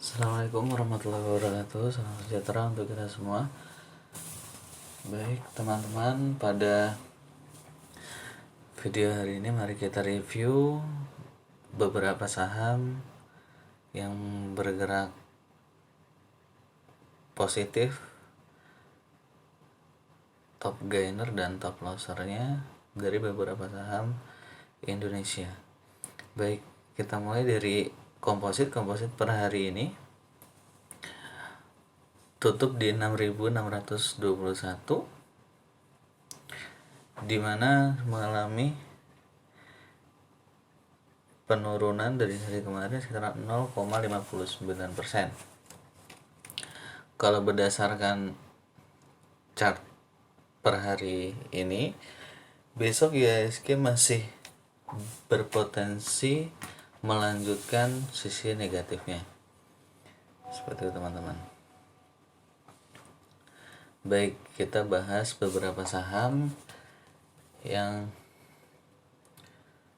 Assalamualaikum warahmatullahi wabarakatuh. Salam sejahtera untuk kita semua. Baik teman-teman, pada video hari ini mari kita review beberapa saham yang bergerak positif, top gainer dan top lossernya dari beberapa saham Indonesia. Baik, kita mulai dari komposit per hari ini tutup di 6.621, di mana mengalami penurunan dari hari kemarin sekitar 0,59%. Kalau berdasarkan chart per hari ini, besok IHSG masih berpotensi melanjutkan sisi negatifnya. Seperti itu teman-teman. Baik, kita bahas beberapa saham yang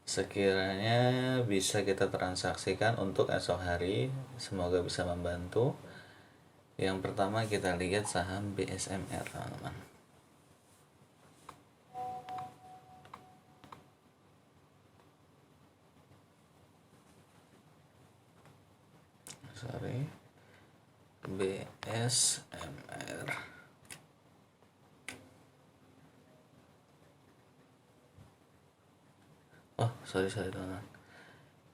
sekiranya bisa kita transaksikan untuk esok hari. Semoga bisa membantu. Yang pertama kita lihat saham BSMR, teman-teman. BSMR. Sorry teman-teman.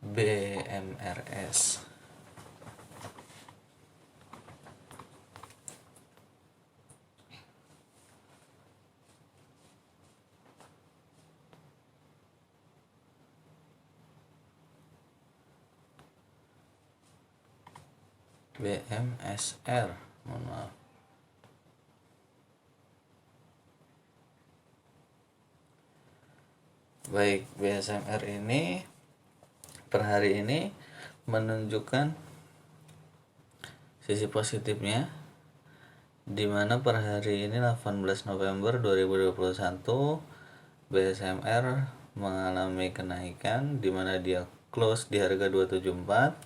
BMRS. BMSR, mohon maaf. Baik, BSMR ini per hari ini menunjukkan sisi positifnya, di mana per hari ini 18 November 2021 BSMR mengalami kenaikan, di mana dia close di harga 274,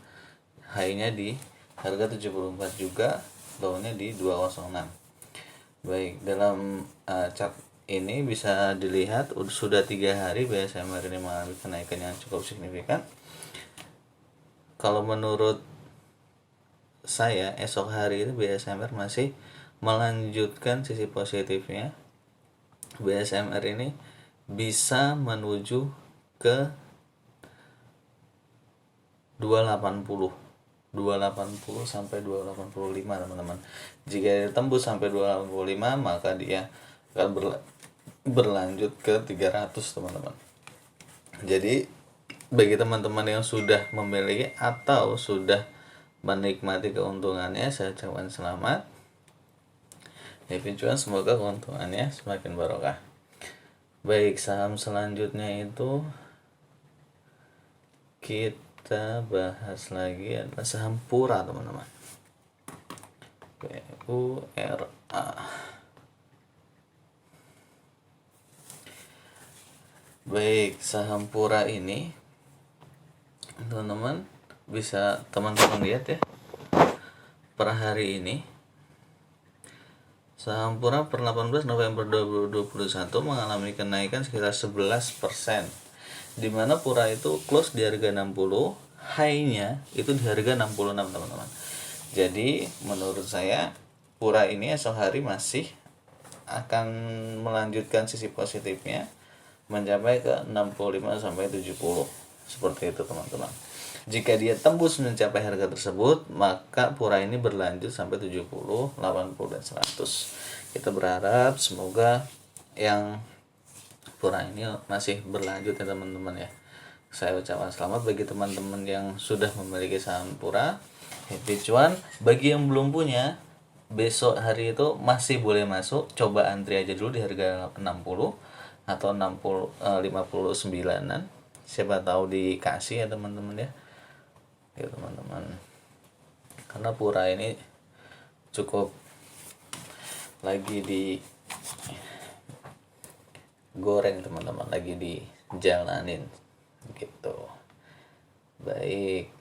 high-nya di harga 74 juga, low-nya di 206. Baik, dalam chart ini bisa dilihat sudah 3 hari BSMR ini mengalami kenaikan yang cukup signifikan. Kalau menurut saya, esok hari itu BSMR masih melanjutkan sisi positifnya. BSMR ini bisa menuju ke 280 sampai 285, teman-teman. Jika ditembus sampai 285, maka dia akan berlanjut ke 300, teman-teman. Jadi bagi teman-teman yang sudah memiliki atau sudah menikmati keuntungannya, saya ucapkan selamat. Happy cuan, semoga keuntungannya semakin barokah. Baik, saham selanjutnya itu kita bahas lagi adalah saham Pura, teman-teman. PURA. Baik, saham Pura ini teman-teman bisa teman-teman lihat ya, per hari ini saham Pura per 18 November 2021 mengalami kenaikan sekitar 11%, di mana Pura itu close di harga 60, high-nya itu di harga 66, teman-teman. Jadi menurut saya Pura ini esok hari masih akan melanjutkan sisi positifnya, mencapai ke 65 sampai 70. Seperti itu, teman-teman. Jika dia tembus mencapai harga tersebut, maka Pura ini berlanjut sampai 70, 80 dan 100. Kita berharap semoga yang Pura ini masih berlanjut ya, teman-teman ya. Saya ucapkan selamat bagi teman-teman yang sudah memiliki saham Pura. Happy cuan. Bagi yang belum punya, besok hari itu masih boleh masuk, coba antri aja dulu di harga 60 atau 59-an. Siapa tahu dikasih ya, teman-teman ya. Ya, teman-teman. Karena Pura ini cukup lagi di goreng, teman-teman, lagi dijalanin gitu. Baik,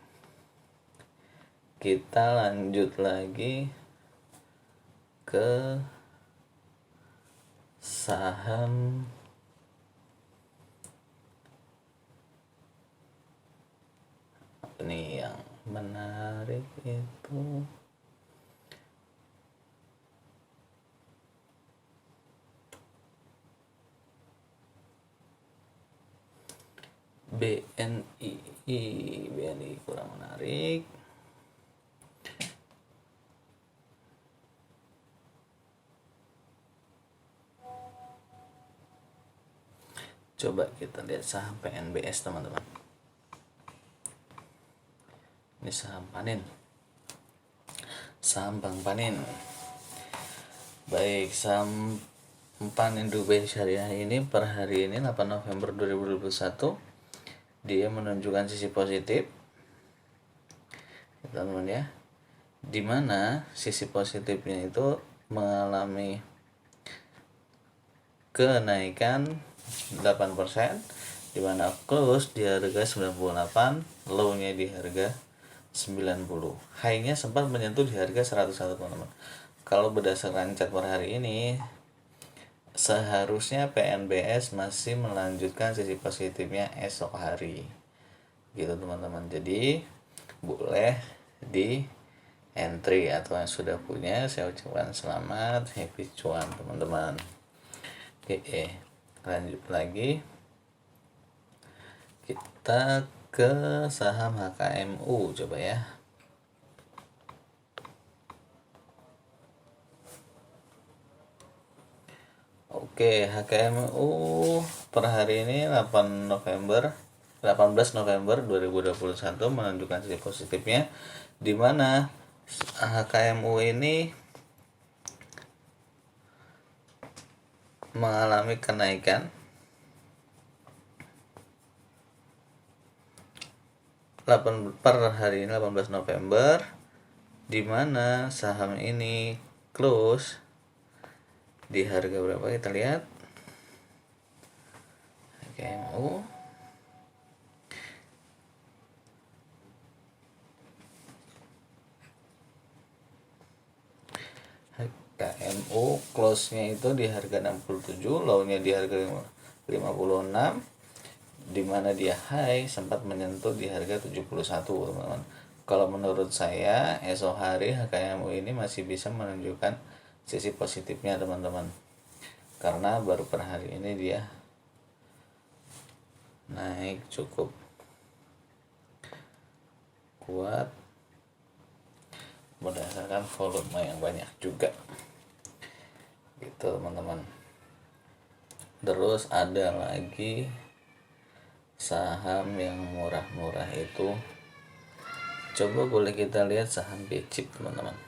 kita lanjut lagi ke saham ini yang menarik itu BNI. BNI kurang menarik. Coba kita lihat saham PNBS teman-teman. Ini saham panin, saham Bank Panin. Baik, saham Panin Dubai Syariah ini per hari ini 8 November 2021 dia menunjukkan sisi positif, teman-teman ya. Dimana sisi positifnya itu mengalami kenaikan 8%, dimana close di harga 98, low-nya di harga 90. High-nya sempat menyentuh di harga 101, teman-teman. Kalau berdasarkan chart per hari ini, seharusnya PNBS masih melanjutkan sisi positifnya esok hari. Gitu, teman-teman. Jadi, boleh di entry, atau yang sudah punya saya ucapkan selamat, happy cuan, teman-teman. Oke, lanjut lagi. Kita ke saham HKMU coba ya. Oke, HKMU per hari ini 18 November 2021 menunjukkan sisi positifnya, di mana HKMU ini mengalami kenaikan 8 per hari ini 18 November, di mana saham ini close di harga berapa, kita lihat. HKMU close-nya itu di harga 67, low-nya di harga 56, di mana dia high sempat menyentuh di harga 71, teman-teman. Kalau menurut saya esok hari HKMU ini masih bisa menunjukkan sisi positifnya, teman-teman, karena baru per hari ini dia naik cukup kuat berdasarkan volume yang banyak juga, gitu, teman-teman. Terus ada lagi saham yang murah-murah itu, coba boleh kita lihat saham BCIP, teman-teman.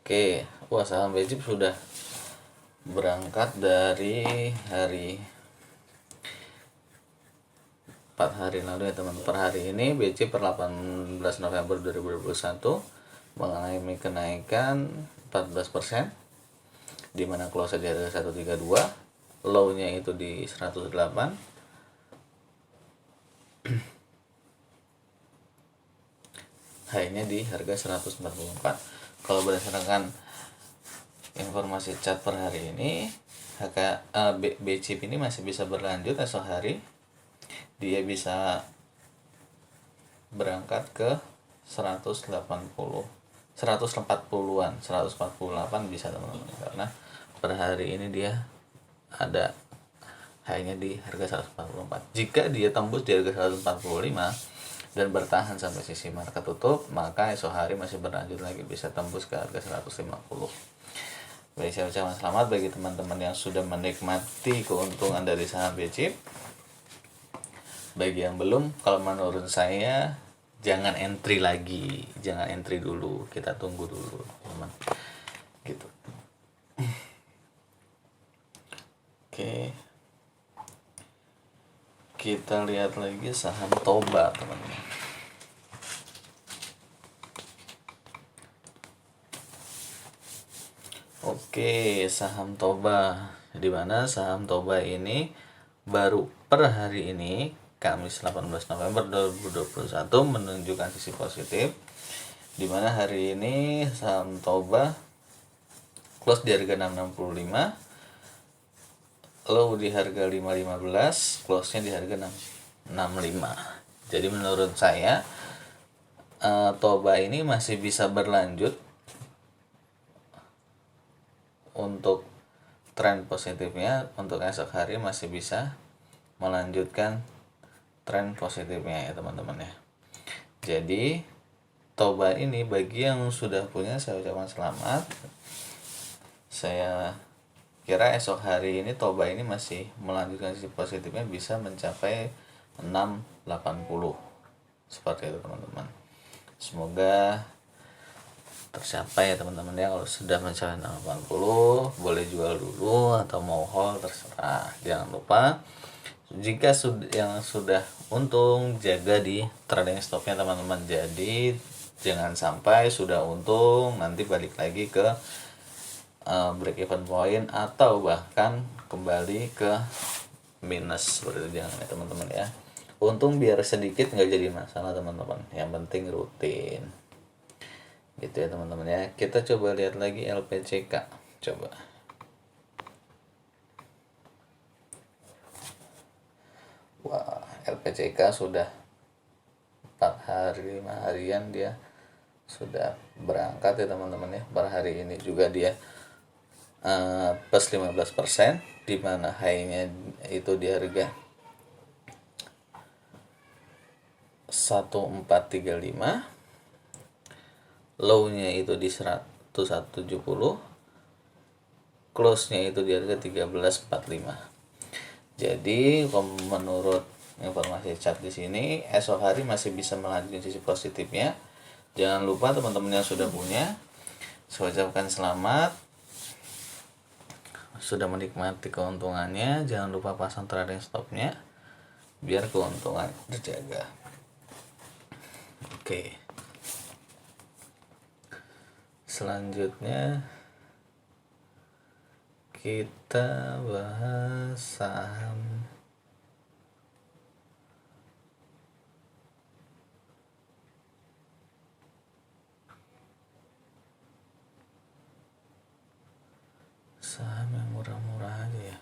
Oke, wah, saham BCIP sudah berangkat dari hari 4 hari lalu ya, teman. Per hari ini BCIP per 18 November 2021 mengalami kenaikan 14%, di mana close di harga 132, low-nya itu di 108, high-nya di harga 144. Kalau berdasarkan informasi chart per hari ini, BCIP ini masih bisa berlanjut esok hari. Dia bisa berangkat ke 140-148 bisa, teman-teman, karena per hari ini dia ada high-nya di harga 144. Jika dia tembus di harga 145 dan bertahan sampai sisi market tutup, maka esok hari masih berlanjut lagi, bisa tembus ke harga 150. Baik, saya ucapkan selamat bagi teman-teman yang sudah menikmati keuntungan dari saham BCIP. Bagi yang belum, kalau menurut saya jangan entry lagi, jangan entry dulu, kita tunggu dulu, teman, gitu. Oke, kita lihat lagi saham Toba, teman-teman. Oke, saham Toba, di mana saham Toba ini baru per hari ini Kamis 18 November 2021 menunjukkan sisi positif, dimana hari ini saham Toba close di harga 665, low di harga 515, close-nya di harga 665. Jadi menurut saya Toba ini masih bisa berlanjut untuk tren positifnya, untuk esok hari masih bisa melanjutkan tren positifnya ya teman-teman ya. Jadi Toba ini bagi yang sudah punya saya ucapkan selamat. Saya kira esok hari ini Toba ini masih melanjutkan sisi positifnya, bisa mencapai 680 seperti itu teman-teman. Semoga tercapai ya teman-teman ya. Kalau sudah mencapai 80 boleh jual dulu atau mau hold terserah. Jangan lupa jika yang sudah untung jaga di trading stopnya teman-teman. Jadi jangan sampai sudah untung nanti balik lagi ke break even point atau bahkan kembali ke minus seperti itu. Jangan ya teman-teman ya. Untung biar sedikit nggak jadi masalah teman-teman, yang penting rutin gitu ya teman-teman ya. Kita coba lihat lagi LPCK. Coba wah, LPCK sudah 4 hari 5 harian dia sudah berangkat ya teman-teman ya. Per hari ini juga dia plus 15%, dimana high-nya itu di harga 1435, low-nya itu di 1170, close-nya itu di harga 1345. Jadi menurut informasi chat di sini esok hari masih bisa melanjutkan sisi positifnya. Jangan lupa teman-teman yang sudah punya, saya ucapkan selamat, sudah menikmati keuntungannya. Jangan lupa pasang trading stopnya biar keuntungan terjaga. Oke, selanjutnya kita bahas saham yang murah-murah aja ya.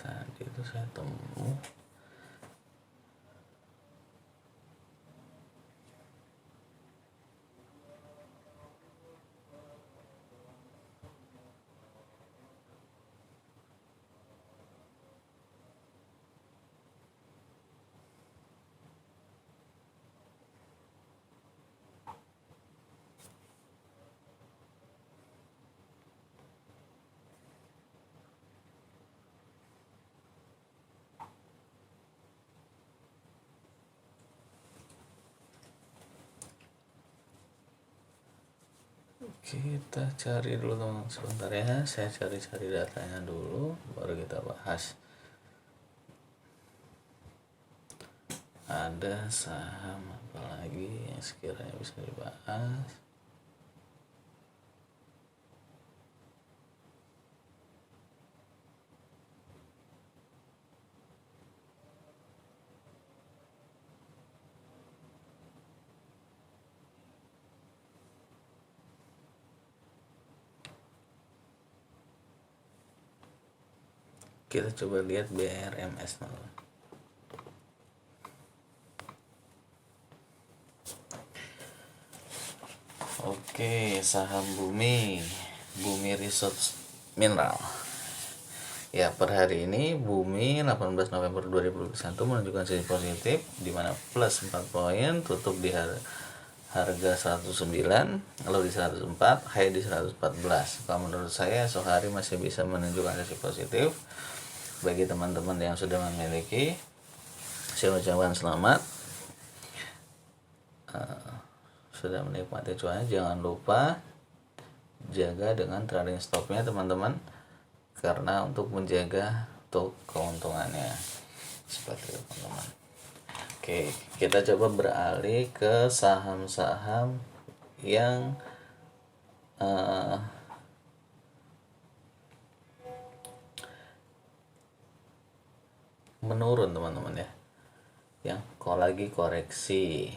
Tadi itu saya temu kita cari dulu teman, sebentar ya, saya cari datanya dulu baru kita bahas. Ada saham apa lagi yang sekiranya bisa dibahas? Kita coba lihat BRMS dulu. Oke, saham Bumi Resource Mineral. Ya, per hari ini Bumi 18 November 2021 menunjukkan sisi positif, di mana plus 4 poin, tutup di harga 109, lalu di 104, high di 114. Kalau menurut saya esok hari masih bisa menunjukkan sisi positif. Bagi teman-teman yang sudah memiliki, saya ucapkan selamat, sudah menikmati cuannya. Jangan lupa jaga dengan trading stopnya teman-teman, karena untuk menjaga untuk keuntungannya seperti itu teman-teman. Oke, kita coba beralih ke saham-saham yang menurun teman-teman ya, yang lagi koreksi.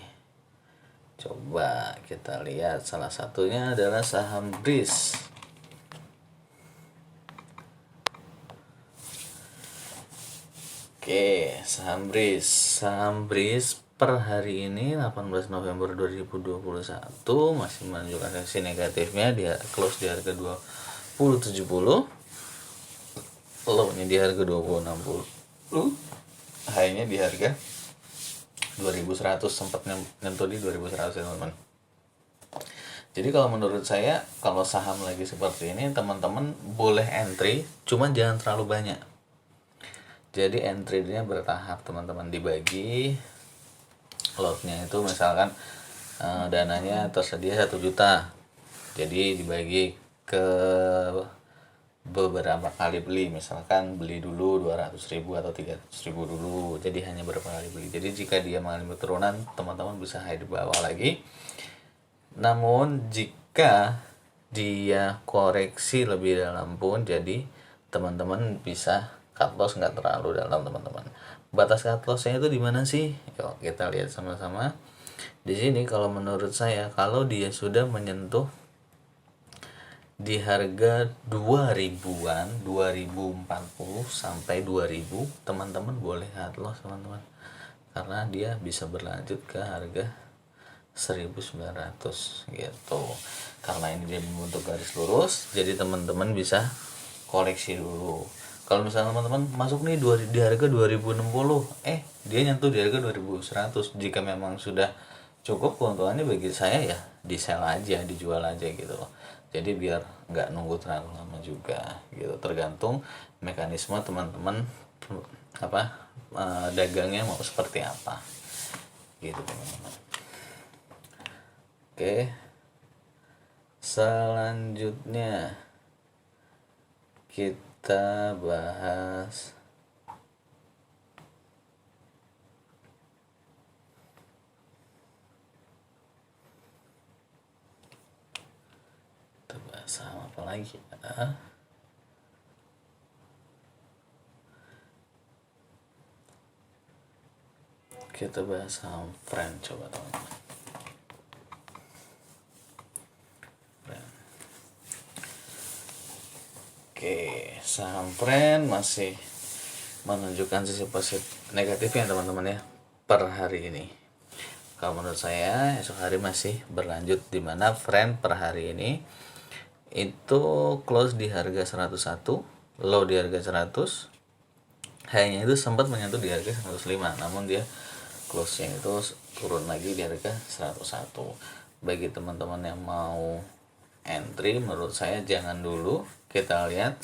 Coba kita lihat, salah satunya adalah saham BRIS. Oke, saham BRIS per hari ini 18 November 2021 masih menunjukkan sesi negatifnya. Dia close di harga 2070, low-nya di harga 2060, high-nya di harga 2100, sempat nyentuh di 2100 ya teman-teman. Jadi kalau menurut saya, kalau saham lagi seperti ini teman-teman boleh entry, cuman jangan terlalu banyak. Jadi entry-nya bertahap teman-teman, dibagi lot-nya itu misalkan dananya tersedia 1 juta, jadi dibagi ke beberapa kali beli, misalkan beli dulu 200.000 atau 300.000 dulu, jadi hanya berapa kali beli. Jadi jika dia mengalami turunan, teman-teman bisa high di bawah lagi. Namun jika dia koreksi lebih dalam pun, jadi teman-teman bisa cut loss nggak terlalu dalam teman-teman. Batas cut lossnya itu di mana sih? Yuk kita lihat sama-sama. Di sini kalau menurut saya, kalau dia sudah menyentuh di harga 2000-an, 2040 sampai 2000, teman-teman boleh cut loss teman-teman, karena dia bisa berlanjut ke harga 1900 gitu. Karena ini dia membentuk garis lurus, jadi teman-teman bisa koleksi dulu. Kalau misalnya teman-teman masuk nih di harga 2060, dia nyentuh di harga 2100, jika memang sudah cukup keuntungannya, bagi saya ya di sell aja, dijual aja gitu loh. Jadi biar nggak nunggu terlalu lama juga gitu, tergantung mekanisme teman-teman dagangnya mau seperti apa gitu teman-teman. Oke, selanjutnya kita bahas saham apa lagi ya? Kita bahas saham Friend, coba teman-teman. Oke, saham Friend masih menunjukkan sisi positif negatifnya teman-teman ya per hari ini. Kalau menurut saya esok hari masih berlanjut, dimana Friend per hari ini itu close di harga 101, low di harga 100, high-nya itu sempat menyentuh di harga 105, namun dia close-nya itu turun lagi di harga 101. Bagi teman-teman yang mau entry, menurut saya jangan dulu, kita lihat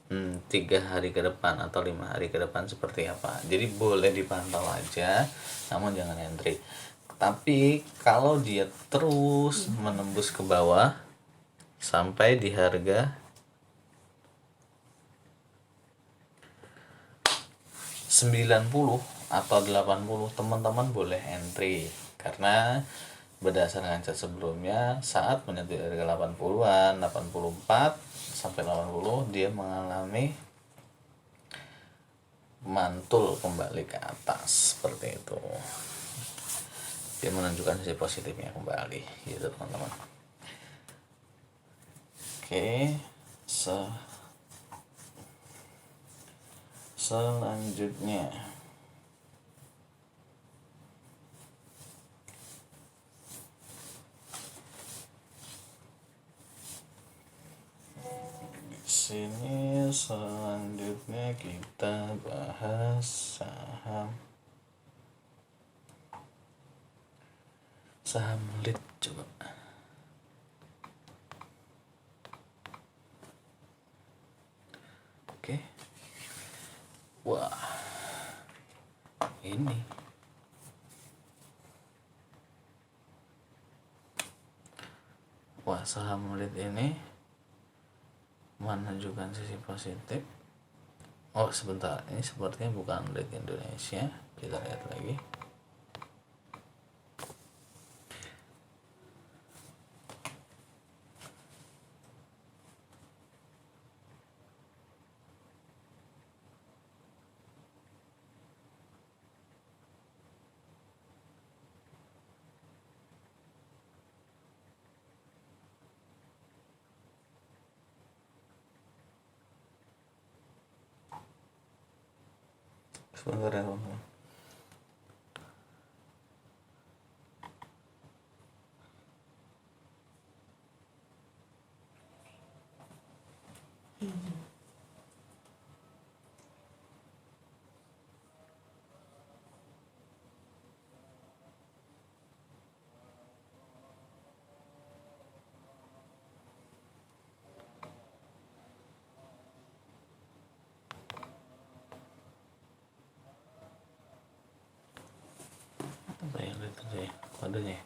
3 hari ke depan atau 5 hari ke depan seperti apa. Jadi boleh dipantau aja, namun jangan entry. Tapi kalau dia terus menembus ke bawah sampai di harga 90 atau 80, teman-teman boleh entry, karena berdasarkan chart sebelumnya saat menyentuh harga 80-an, 84 sampai 80, dia mengalami mantul kembali ke atas seperti itu. Dia menunjukkan sisi positifnya kembali gitu teman-teman. Oke, selanjutnya sini, selanjutnya kita bahas saham lead, coba. Oke. Wah, ini saham lead ini menunjukkan sisi positif. Oh sebentar, ini sepertinya bukan lead Indonesia, kita lihat lagi. Sebentar ya teman-teman. Apa yang itu sih kodenya?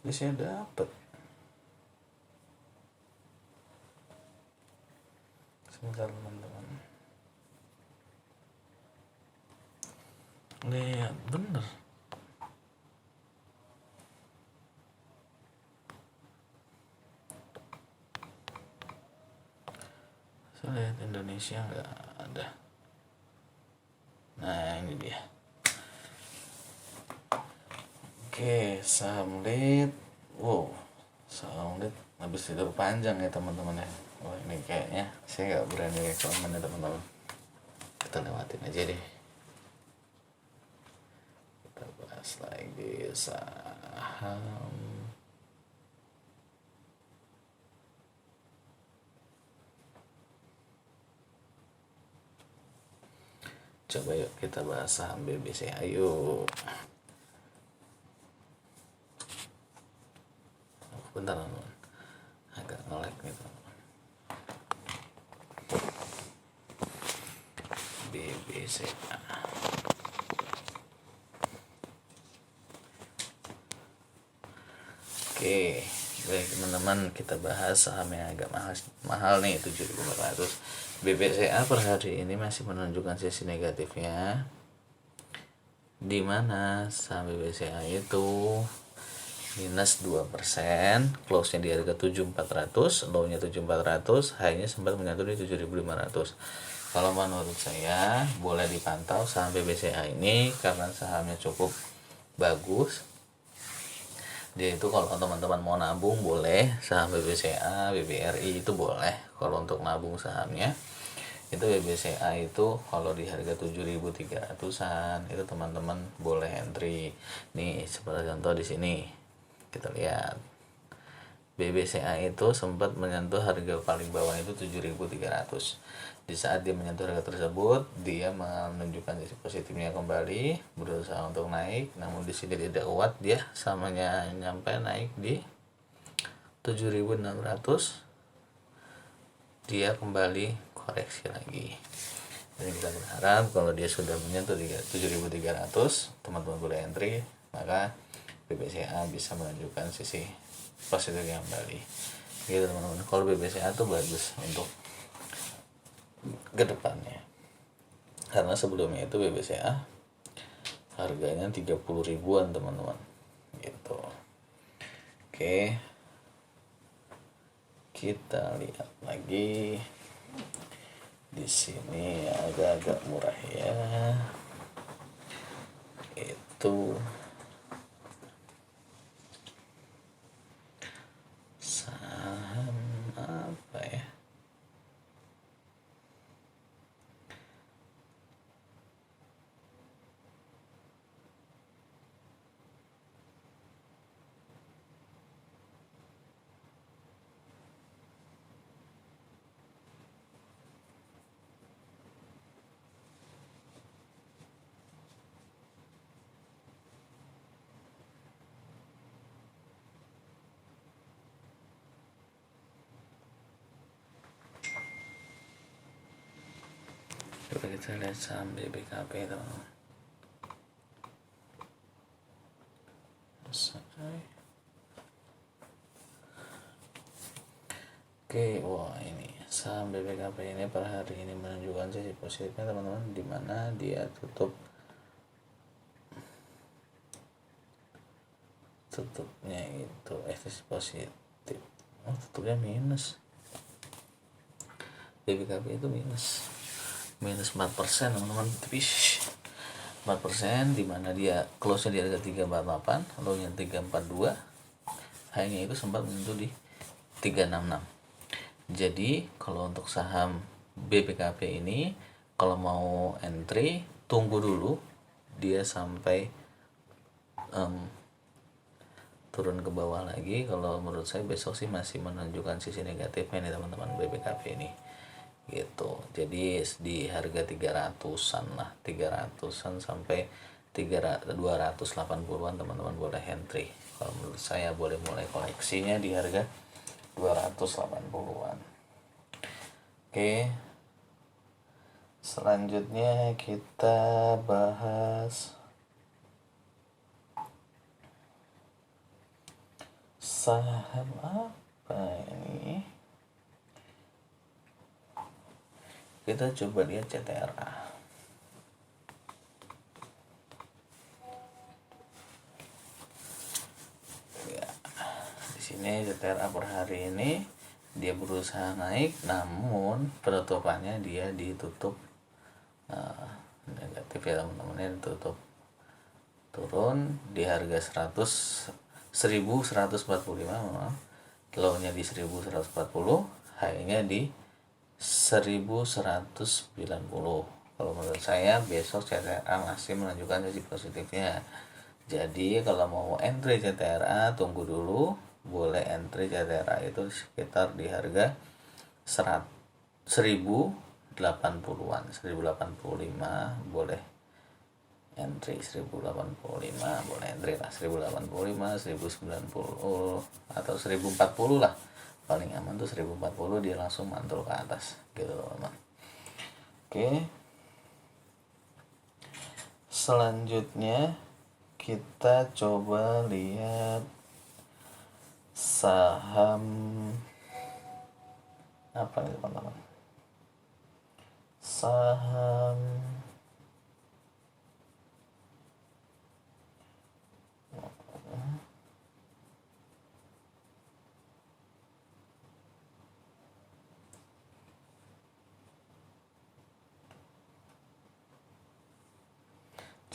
Ini saya dapat. Sebentar teman-teman. Lihat bener. Saya lihat Indonesia nggak ada. Nah ini dia. Oke, saham lead. Wow, saham lead habis tidur panjang ya teman-teman ya. Wah ini kayaknya saya nggak berani rekomen ya teman-teman. Kita lewatin aja deh. Kita bahas lagi saham. Coba yuk kita bahas saham BBCA yuk. Bentar teman-teman, agak nge-lag nih teman-teman. BBCA. Oke, baik teman-teman, kita bahas saham yang agak mahal nih, 7.400. BBCA per hari ini masih menunjukkan sisi negatifnya, dimana saham BBCA itu minus 2%, close-nya di harga 7.400, low-nya 7.400, high-nya sempat menyentuh di 7.500. Kalau menurut saya boleh dipantau saham BBCA ini karena sahamnya cukup bagus. Dia itu kalau teman-teman mau nabung boleh, saham BBCA, BBRI itu boleh. Kalau untuk nabung sahamnya itu BBCA itu kalau di harga 7.300-an itu teman-teman boleh entry. Nih seperti contoh di sini. Kita lihat BBCA itu sempat menyentuh harga paling bawah itu 7.300. Di saat dia menyentuh harga tersebut, dia menunjukkan sisi positifnya kembali, berusaha untuk naik, namun di sini tidak kuat, dia samanya nyampe naik di 7.600. Dia kembali koreksi lagi. Jadi kita berharap kalau dia sudah menyentuh 7.300, teman-teman boleh entry, maka BBCA bisa menunjukkan sisi positifnya kembali gitu teman-teman. Kalau BBCA tuh bagus untuk kedepannya karena sebelumnya itu BBCA harganya 30 ribuan teman-teman gitu. Oke, kita lihat lagi di sini agak-agak murah ya, itu saham apa ya, coba kita lihat saham BBKP teman-teman. Oke, wah ini saham BBKP ini per hari ini menunjukkan sisi positifnya teman-teman, dimana dia tutupnya itu sisi positif, tutupnya minus. BBKP itu minus 4% teman-teman, tipis 4%, dimana dia close nya di harga 348, low nya 342, high nya itu sempat menyentuh di 366. Jadi kalau untuk saham BBKP ini kalau mau entry tunggu dulu dia sampai turun ke bawah lagi. Kalau menurut saya besok sih masih menunjukkan sisi negatifnya nih teman-teman, BBKP ini gitu. Jadi di harga 300-an lah, 300-an sampai 280-an teman-teman boleh entry. Kalau menurut saya boleh mulai koleksinya di harga 280-an. Oke, selanjutnya kita bahas saham apa ini. Kita coba lihat CTRA. Ya, di sini CTRA per hari ini dia berusaha naik, namun penutupannya dia ditutup negatif ya teman-teman, ya ditutup turun di harga 1145 memang. Low-nya di 1140, high-nya di 1190. Kalau menurut saya besok CTRA masih menunjukkan sisi positifnya. Jadi kalau mau entry CTRA tunggu dulu, boleh entry CTRA itu sekitar di harga 1080-an, 1085 boleh entry, 1085 boleh entry lah, 1085, 1090 atau 1040 lah. Paling aman tuh 1040, dia langsung mantul ke atas gitu teman-teman. Oke, selanjutnya kita coba lihat saham apa nih teman-teman, saham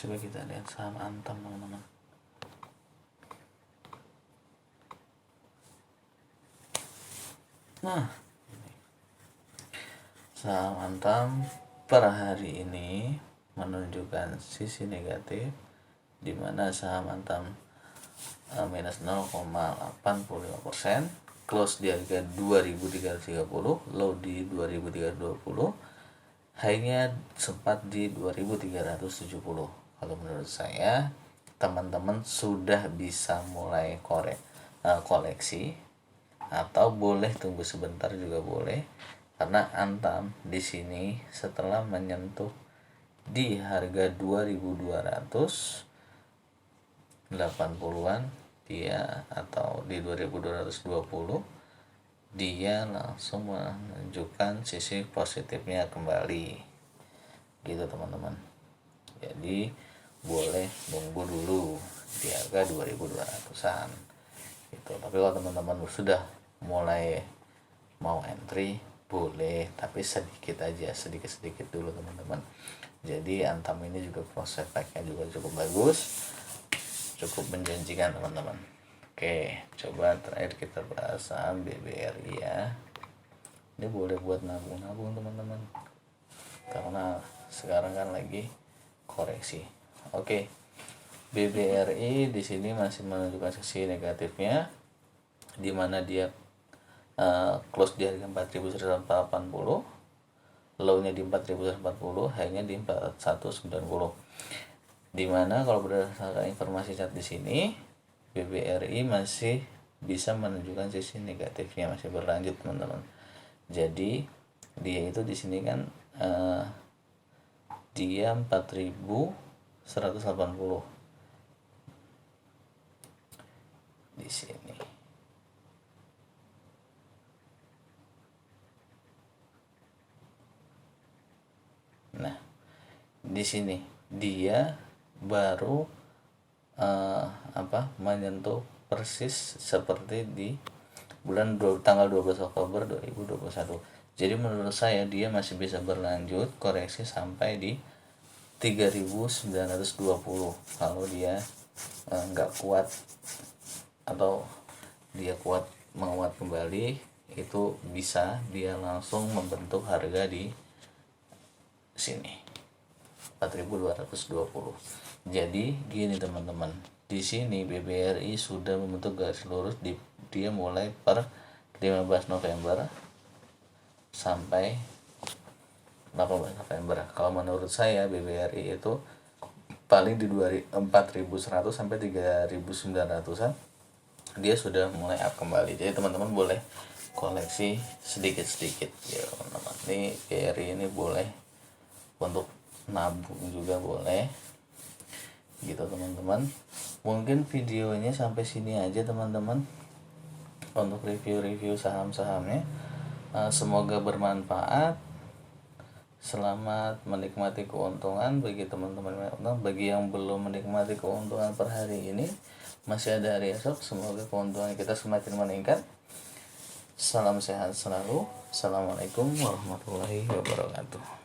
coba kita lihat saham Antam teman-teman. Nah, saham Antam per hari ini menunjukkan sisi negatif, di mana saham Antam minus 0,85%, close di harga 2330, low di 2320, high-nya sempat di 2370. Kalau menurut saya teman-teman sudah bisa mulai koleksi, atau boleh tunggu sebentar juga boleh, karena Antam di sini setelah menyentuh di harga 2280-an dia, atau di 2220, dia langsung menunjukkan sisi positifnya kembali gitu teman-teman. Jadi boleh nunggu dulu di harga 2200-an gitu. Tapi kalau teman-teman sudah mulai mau entry boleh, tapi sedikit aja, sedikit dulu teman-teman. Jadi Antam ini juga prospeknya juga cukup bagus, cukup menjanjikan teman-teman. Oke, coba terakhir kita bahas saham BBRI ya. Ini boleh buat nabung teman-teman, karena sekarang kan lagi koreksi. Oke, BBRI di sini masih menunjukkan sisi negatifnya, di mana dia close di harga 4180, low-nya di 4140, high-nya di 4190. Di mana kalau berdasarkan informasi chat di sini, BBRI masih bisa menunjukkan sisi negatifnya, masih berlanjut teman-teman. Jadi dia itu di sini kan dia 4180 di sini. Nah, di sini dia baru menyentuh persis seperti di tanggal 12 Oktober 2021. Jadi menurut saya dia masih bisa berlanjut koreksi sampai di 3920. Kalau dia nggak kuat atau dia kuat menguat kembali, itu bisa dia langsung membentuk harga di sini 4.220. Jadi gini teman-teman, di sini BBRI sudah membentuk garis lurus dia mulai per 15 November sampai 18 November. Kalau menurut saya BBRI itu paling di 4.100 sampai 3.900-an dia sudah mulai up kembali. Jadi teman-teman boleh koleksi sedikit-sedikit ya teman-teman. Ini BBRI ini boleh untuk nabung juga boleh gitu teman-teman. Mungkin videonya sampai sini aja teman-teman untuk review saham-sahamnya. Semoga bermanfaat. Selamat menikmati keuntungan bagi teman-teman. Bagi yang belum menikmati keuntungan per hari ini, masih ada hari esok. Semoga keuntungan kita semakin meningkat. Salam sehat selalu. Assalamualaikum warahmatullahi wabarakatuh.